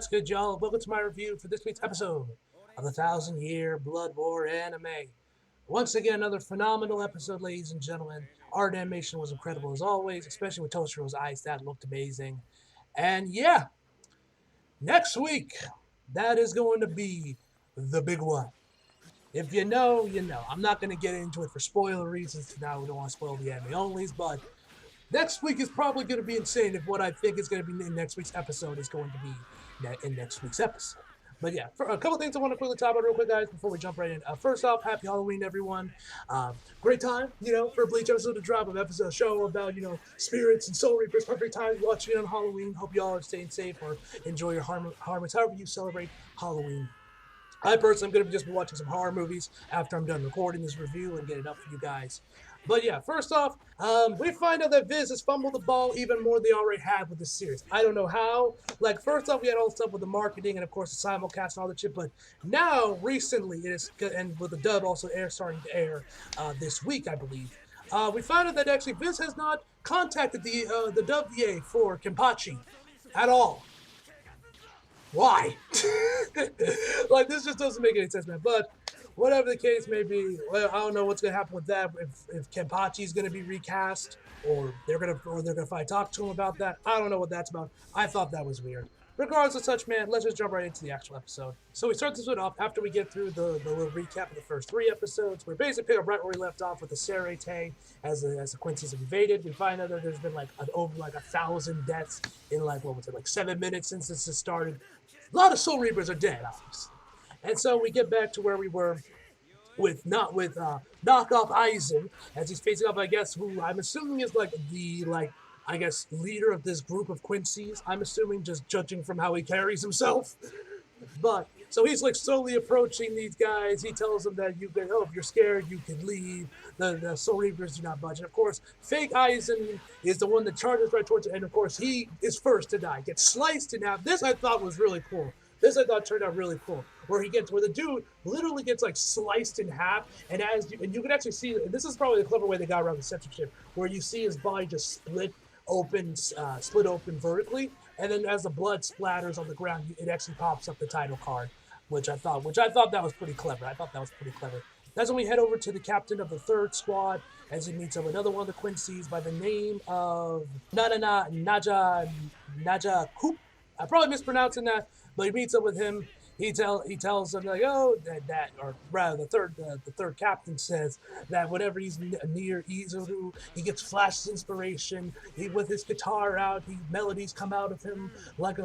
What's good, y'all? Welcome to my review for this week's episode of the Thousand Year Blood War anime. Once again, another phenomenal episode, ladies and gentlemen. Art animation was incredible as always, especially with Toshiro's eyes. That looked amazing. And yeah, next week, that is going to be the big one. If you know, you know. I'm not going to get into it for spoiler reasons. Now we don't want to spoil the anime onlys, but next week is probably going to be insane if what I think is going to be in next week's episode is going to be in next week's episode. But yeah, for a couple things I want to quickly talk about real quick, guys, before we jump right in. First off, happy Halloween, everyone. Great time, for a Bleach episode to drop of episode show about, spirits and soul reapers. Perfect time watching it on Halloween. Hope y'all are staying safe or enjoy your harmonies, however you celebrate Halloween. I personally am going to just be watching some horror movies after I'm done recording this review and get it up for you guys. But yeah, first off, we find out that Viz has fumbled the ball even more than they already have with this series. I don't know how. Like, first off, we had all the stuff with the marketing and, of course, the simulcast and all that shit. But now, recently, it is, and with the dub also starting to air this week, I believe. We found out that actually Viz has not contacted the dub VA for Kenpachi at all. Why? Like, this just doesn't make any sense, man. But whatever the case may be, well, I don't know what's gonna happen with that. If Kenpachi's gonna be recast, or they're gonna finally talk to him about that. I don't know what that's about. I thought that was weird. Regardless of such, man, let's just jump right into the actual episode. So we start this one off after we get through the little recap of the first three episodes. We basically pick up right where we left off with the Serete as the Quincy's invaded. We find out that there's been over 1,000 deaths in like 7 minutes since this has started. A lot of Soul Reapers are dead, obviously. And so we get back to where we were with knockoff Aizen as he's facing up, I guess, who I'm assuming is leader of this group of Quincy's. I'm assuming, just judging from how he carries himself. But so he's like slowly approaching these guys. He tells them that if you're scared, you can leave. The Soul Reapers do not budge. And of course, fake Aizen is the one that charges right towards it. And of course, he is first to die. Gets sliced in half. This I thought was really cool. This I thought turned out really cool. Where the dude literally gets like sliced in half, and you can actually see. This is probably the clever way they got around the censorship, where you see his body just split open vertically, and then as the blood splatters on the ground, it actually pops up the title card, which I thought that was pretty clever. That's when we head over to the captain of the third squad as he meets up with another one of the Quincy's by the name of Naja Coop. I'm probably mispronouncing that, but he meets up with him. He tells them like, or rather, the third captain says that whenever he's near Izuru, he gets flashes inspiration. With his guitar out, melodies come out of him like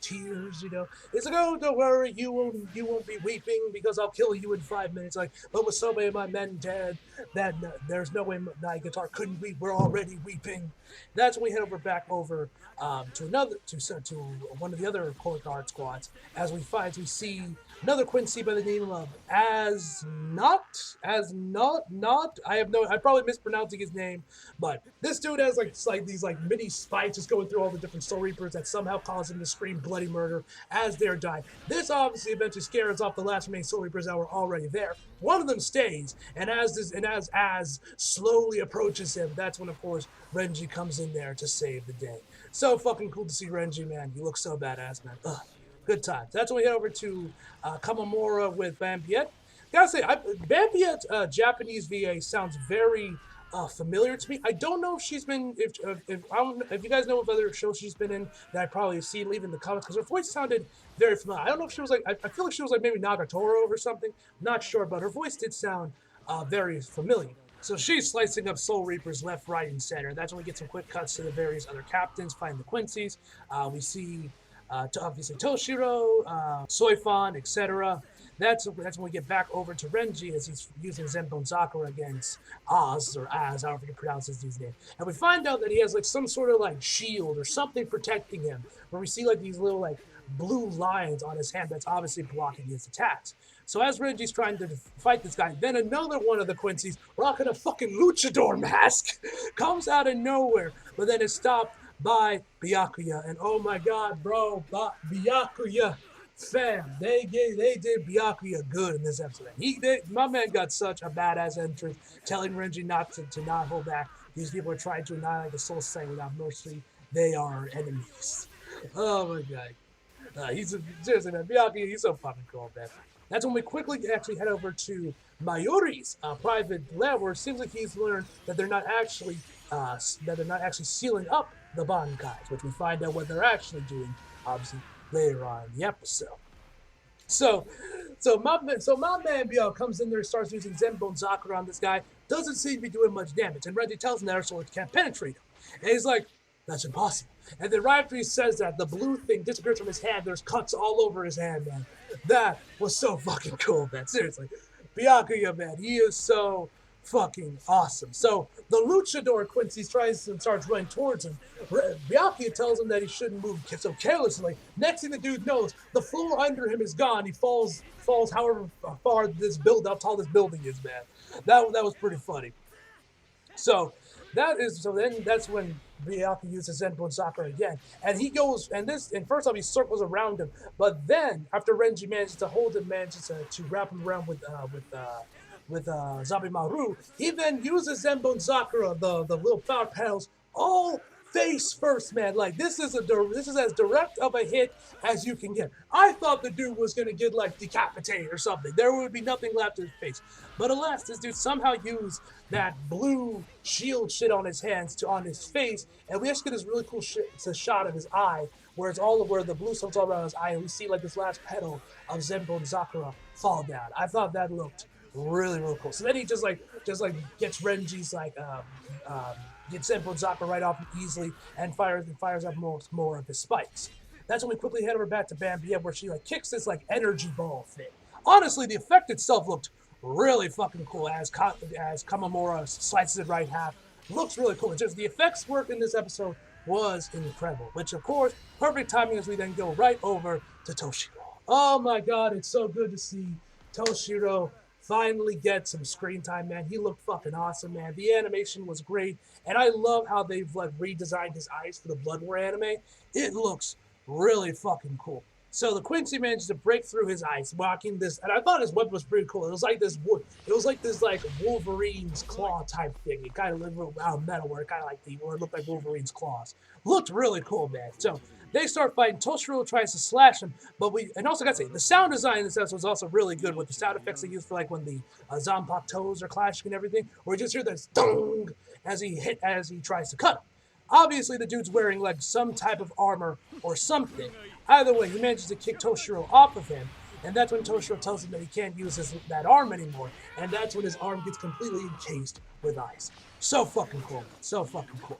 tears. He's like, oh, don't worry, you won't be weeping because I'll kill you in 5 minutes. Like, but with so many of my men dead, that there's no way my guitar couldn't weep. We're already weeping. That's when we head back over to one of the other court guard squads as we see another Quincy by the name of not. I'm probably mispronouncing his name, but this dude has these mini spikes just going through all the different Soul Reapers that somehow cause him to scream bloody murder as they're dying. This obviously eventually scares off the last remaining Soul Reapers that were already there. One of them stays, and as slowly approaches him, that's when of course Renji comes in there to save the day. So fucking cool to see Renji, man. You look so badass, man. Ugh. Good times. That's when we head over to Kamamura with Bambiette. Gotta say, Bambiette's Japanese VA sounds very familiar to me. I don't know if she's been, if you guys know of other shows she's been in that I probably have seen leaving the comments, because her voice sounded very familiar. I don't know if she was I feel like she was maybe Nagatoro or something. Not sure, but her voice did sound very familiar. So she's slicing up Soul Reapers left, right, and center. That's when we get some quick cuts to the various other captains, find the Quincy's. We see obviously Toshiro, Soifon, etc. That's when we get back over to Renji as he's using Zenbone Sakura against Oz, or Az, however you pronounce his name. And we find out that he has some sort of shield or something protecting him, where we see these little blue lines on his hand that's obviously blocking his attacks. So as Renji's trying to fight this guy, then another one of the Quincy's rocking a fucking luchador mask comes out of nowhere, but then is stopped by Byakuya. And oh my god, bro, Byakuya, fam, they did Byakuya good in this episode. My man got such a badass entrance, telling Renji to not hold back. These people are trying to annihilate the Soul Society without mercy. They are our enemies. Oh my god. Seriously, man. Miyagi, he's so fucking cool, man. That's when we quickly actually head over to Mayuri's private lab, where it seems like he's learned that they're not actually sealing up the Bankais, which we find out what they're actually doing, obviously later on in the episode. So, so my man comes in there, starts using Zenbone Zakura on this guy. Doesn't seem to be doing much damage, and Reggie tells him that our sword can't penetrate him. And he's like, "That's impossible." And then right after he says that, the blue thing disappears from his hand. There's cuts all over his hand, man. That was so fucking cool, man. Seriously, Byakuya, man, he is so fucking awesome. So the luchador Quincy tries and starts running towards him. Byakuya tells him that he shouldn't move so carelessly. Next thing the dude knows, the floor under him is gone. He falls however far how tall this building is, man. That was pretty funny. So then that's when Byakuya uses Zenbone Sakura again. And he goes and first off he circles around him, but then after Renji manages to hold him, manages to wrap him around with Zabimaru, he then uses Zenbone Sakura, the little power panels, all face first, man. Like this is as direct of a hit as you can get. I thought the dude was gonna get like decapitated or something. There would be nothing left in his face. But alas, this dude somehow used that blue shield shit on his hands to on his face, and we actually get this really cool it's a shot of his eye, where it's all where the blue stuff's all around his eye, and we see like this last petal of Zenbone Sakura fall down. I thought that looked really cool. So then he just gets Renji's gets Zenbone Sakura right off easily and fires up more of his spikes. That's when we quickly head over back to Bambia, where she like kicks this like energy ball thing. Honestly, the effect itself looked really fucking cool as Kamamura slices it right half. Looks really cool. It's just the effects work in this episode was incredible. Which of course, perfect timing as we then go right over to Toshiro. Oh my god, it's so good to see Toshiro finally get some screen time, man. He looked fucking awesome, man. The animation was great, and I love how they've like redesigned his eyes for the Blood War anime. It looks really fucking cool. So the Quincy manages to break through his ice, walking this, and I thought his weapon was pretty cool. It was like this like Wolverine's claw type thing. It kind of looked out of metal, where it looked like Wolverine's claws. Looked really cool, man. So they start fighting. Toshiro tries to slash him, and also gotta say, the sound design in this episode was also really good with the sound effects they used for like when the Zanpakuto toes are clashing and everything, where you just hear this dong as he tries to cut him. Obviously, the dude's wearing like some type of armor or something. Either way, he manages to kick Toshiro off of him, and that's when Toshiro tells him that he can't use that arm anymore, and that's when his arm gets completely encased with ice. So fucking cool. So fucking cool.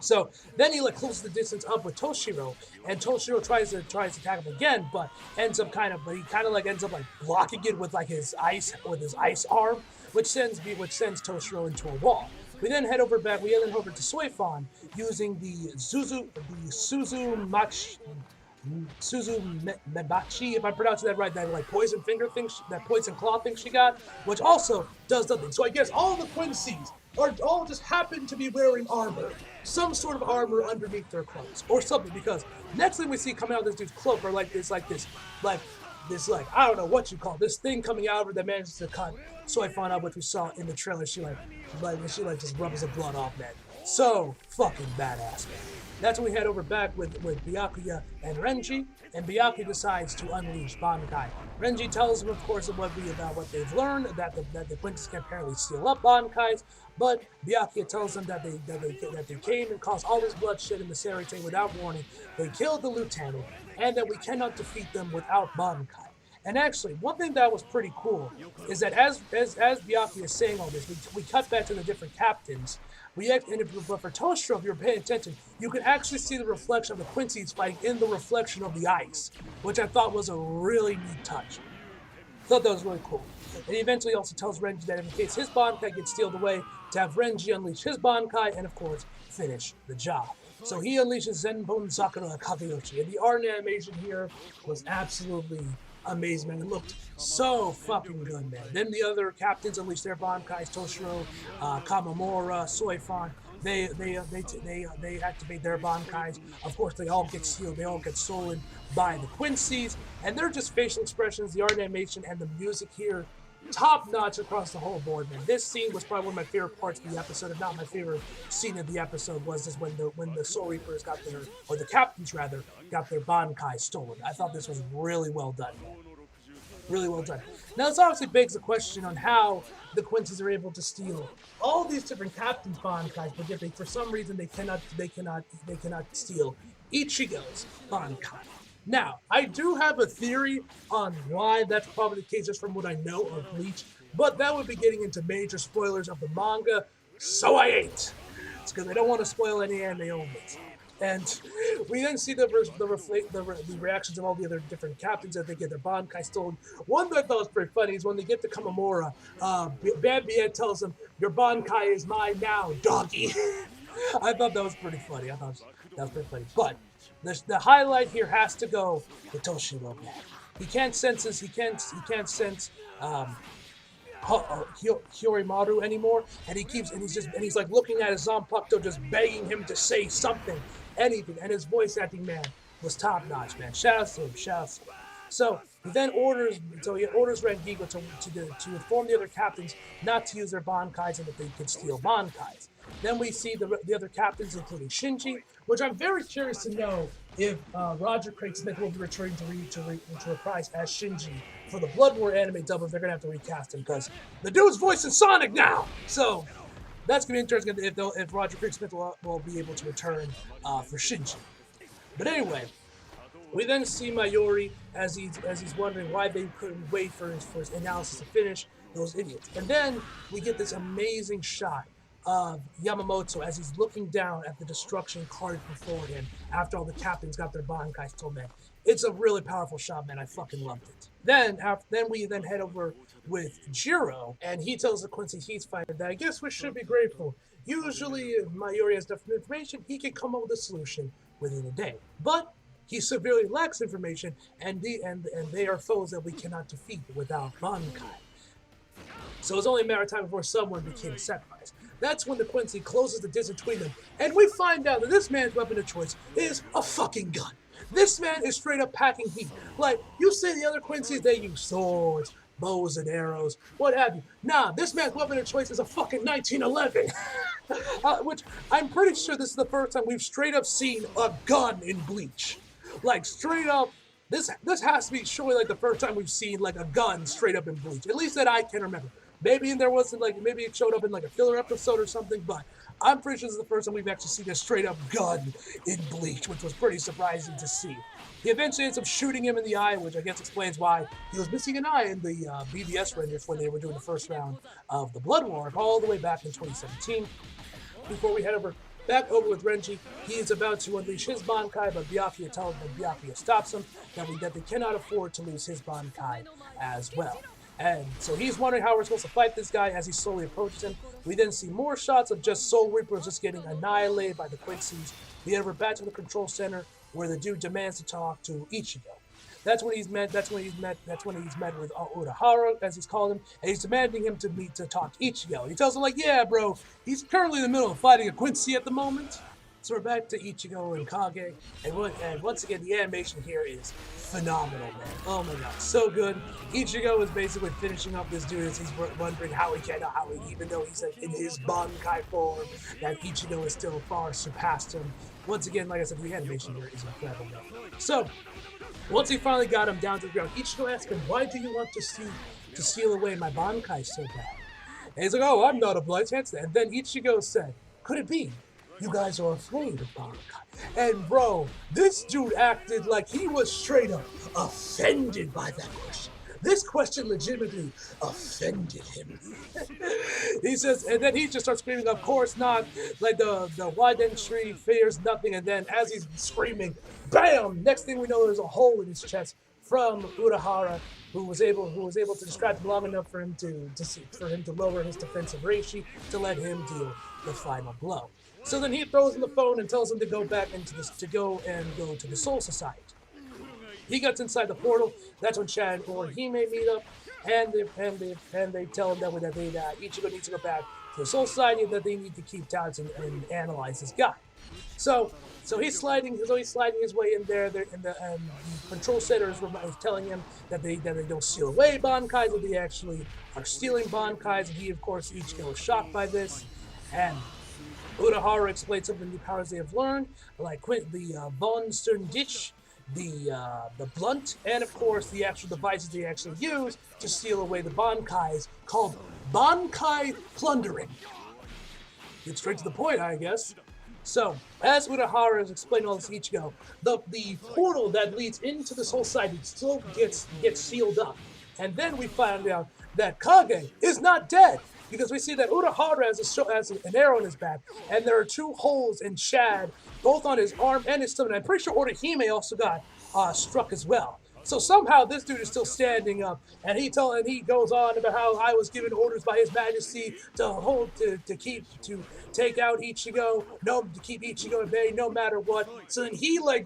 So then he like closes the distance up with Toshiro, and Toshiro tries to attack him again, but he ends up blocking it with his ice arm, which sends Toshiro into a wall. We then head over to Soifon using the Mebachi, if I'm pronouncing that right, that like poison finger thing, that poison claw thing she got, which also does nothing. So I guess all the Quincy's all just happen to be wearing armor, some sort of armor underneath their clothes or something. Because next thing we see coming out of this dude's cloak are this I don't know what you call it, this thing coming out of her that manages to cut Soifon up, which we saw in the trailer. She just rubs the blood off, man. So fucking badass, man. That's when we head over back with Byakuya and Renji, and Byakuya decides to unleash Bankai. Renji tells him, of course, about what they've learned, that the Quincy can apparently seal up Bankais, but Byakuya tells them that they came and caused all this bloodshed in the Serite without warning. They killed the lieutenant, and that we cannot defeat them without Bankai. And actually, one thing that was pretty cool is that as Byakuya is saying all this, we cut back to the different captains. But for Toshiro, if you're paying attention, you can actually see the reflection of the Quincy's fighting in the reflection of the ice, which I thought was a really neat touch. I thought that was really cool. And he eventually also tells Renji that in case his Bankai gets stealed away, to have Renji unleash his Bankai and, of course, finish the job. So he unleashes Zenbone Sakura Kageyoshi, and the art animation here was absolutely amazing, man. It looked so fucking good, man. Then the other captains unleash their Bankais, Toshiro, Kamamura, Soifon. They activate their Bankais. Of course, they all get sealed. They all get stolen by the Quincy's, and they're just facial expressions, the art animation, and the music here top notch across the whole board, man. This scene was probably one of my favorite parts of the episode. If not my favorite scene of the episode was this when the Soul Reapers got their, or the captains rather, got their Bankai stolen. I thought this was really well done, man. Really well done. Now this obviously begs the question on how the Quincy's are able to steal all these different captains' Bankais, but yet for some reason they cannot steal Ichigo's Bankai. Now, I do have a theory on why that's probably the case just from what I know of Bleach, but that would be getting into major spoilers of the manga, so I ain't. It's because I don't want to spoil any anime only. And we then see the reactions of all the other different captains as they get their Bankai stolen. One that I thought was pretty funny is when they get to Kamamura, Bambiette tells him, "Your Bankai is mine now, doggy." I thought that was pretty funny. I thought that was pretty funny. But the highlight here has to go to Toshiro, man. He can't sense Hyorimaru anymore, and he's like looking at his Zanpakuto, just begging him to say something, anything, and his voice acting, man, was top notch, man. Shout out to him. So he then orders Red Giga to inform the other captains not to use their Bankais and that they can steal Bankais. Then we see the other captains, including Shinji, which I'm very curious to know if Roger Craig Smith will be returning to reprise as Shinji for the Blood War anime dub. If they're gonna have to recast him, because the dude's voicing Sonic now. So that's gonna be interesting if Roger Craig Smith will be able to return for Shinji. But anyway, we then see Mayuri as he's wondering why they couldn't wait for his analysis to finish. Those idiots. And then we get this amazing shot of Yamamoto as he's looking down at the destruction card before him after all the captains got their Bankai stolen, man. It's a really powerful shot, man. I fucking loved it. Then we head over with Jiro, and he tells the Quincy he's fighting that I guess we should be grateful. Usually, if Mayuri has different information, he can come up with a solution within a day. But he severely lacks information, and they are foes that we cannot defeat without Bankai. So it's only a matter of time before someone became a sacrifice. That's when the Quincy closes the distance between them, and we find out that this man's weapon of choice is a fucking gun. This man is straight up packing heat. Like, you see the other Quincy's, they use swords, bows and arrows, what have you. Nah, this man's weapon of choice is a fucking 1911. Which, I'm pretty sure this is the first time we've straight up seen a gun in Bleach. Like, straight up, this has to be surely like the first time we've seen like a gun straight up in Bleach. At least that I can remember. Maybe there wasn't maybe it showed up in like a filler episode or something, but I'm pretty sure this is the first time we've actually seen a straight up gun in Bleach, which was pretty surprising to see. He eventually ends up shooting him in the eye, which I guess explains why he was missing an eye in the BBS renders when they were doing the first round of the Blood War all the way back in 2017. Before we head back over with Renji, he is about to unleash his Bankai, but Byakuya tells him Byakuya stops him, that they cannot afford to lose his Bankai as well. And so he's wondering how we're supposed to fight this guy as he slowly approaches him. We then see more shots of just Soul Reapers just getting annihilated by the Quincy's. We head over back to the control center where the dude demands to talk to Ichigo. That's when he's met with Urahara, as he's called him, and he's demanding him to talk to Ichigo. And he tells him, like, yeah, bro, he's currently in the middle of fighting a Quincy at the moment. So we're back to Ichigo and Kage, and once again, the animation here is phenomenal, man. Oh my god, so good. Ichigo is basically finishing up this dude as he's wondering even though he's like in his Bankai form, that Ichigo is still far surpassed him. Once again, like I said, the animation here is incredible. So, once he finally got him down to the ground, Ichigo asked him, why do you want to steal away my Bankai so bad? And he's like, oh, I'm not obliged. And then Ichigo said, could it be you guys are afraid of Bankai? And bro, this dude acted like he was straight up offended by that question. This question legitimately offended him. He says, and then he just starts screaming, of course not, like the wide entry fears nothing, and then as he's screaming, bam! Next thing we know, there's a hole in his chest from Urahara, who was able to distract him long enough for him to lower his defensive reishi to let him deal the final blow. So then he throws him the phone and tells him to go to the Soul Society. He gets inside the portal. That's when Chad or Hime meet up, and they tell him that Ichigo needs to go back to the Soul Society, that they need to keep tabs and analyze this guy. So he's sliding his way in there. And the control center is telling him that they don't steal away Bankais, that they actually are stealing Bankais. And he, of course, Ichigo is shocked by this. And Urahara explains some of the new powers they have learned, like the Von Stern Ditch, the blunt, and of course the actual devices they actually use to steal away the Bankais, called Bankai plundering. Get straight to the point, I guess. So, as Urahara is explaining all this to Ichigo, the portal that leads into the Soul Society still gets sealed up. And then we find out that Kage is not dead, because we see that Urahara has an arrow in his back, and there are 2 holes in Shad, both on his arm and his stomach. I'm pretty sure Orihime also got struck as well. So somehow this dude is still standing up, and he goes on about how I was given orders by His Majesty to take out Ichigo, to keep Ichigo at bay no matter what. So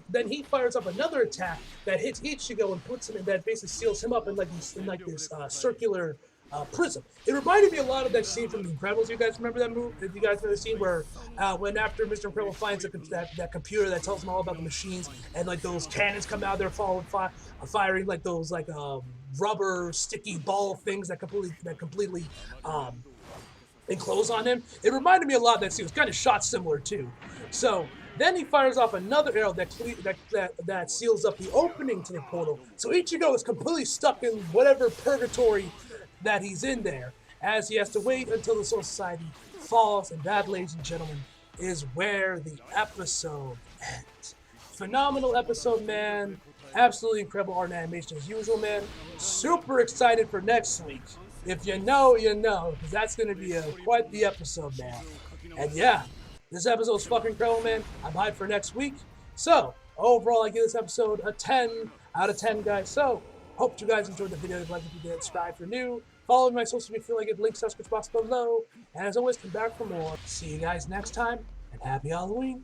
then he fires up another attack that hits Ichigo and puts him in, that basically seals him up in this circular prism. It reminded me a lot of that scene from The Incredibles. You guys remember that movie? Did you guys remember the scene where when after Mr. Incredible finds that computer that tells him all about the machines, and like those cannons come out there firing like those rubber sticky ball things that completely enclose on him? It reminded me a lot of that scene. It was kind of shot similar too. So then he fires off another arrow that seals up the opening to the portal. So Ichigo is completely stuck in whatever purgatory that he's in there, as he has to wait until the Soul Society falls, and that, ladies and gentlemen, is where the episode ends. Phenomenal episode, man. Absolutely incredible art and animation as usual, man. Super excited for next week. If you know, you know, because that's going to be quite the episode, man. And yeah, this episode's fucking incredible, man. I'm hyped for next week. So, overall, I give this episode a 10 out of 10, guys. So, hope you guys enjoyed the video. If you like, if you did, subscribe if you're new. Follow my social media if you feel like it. Links to box below. And as always, come back for more. See you guys next time, and happy Halloween.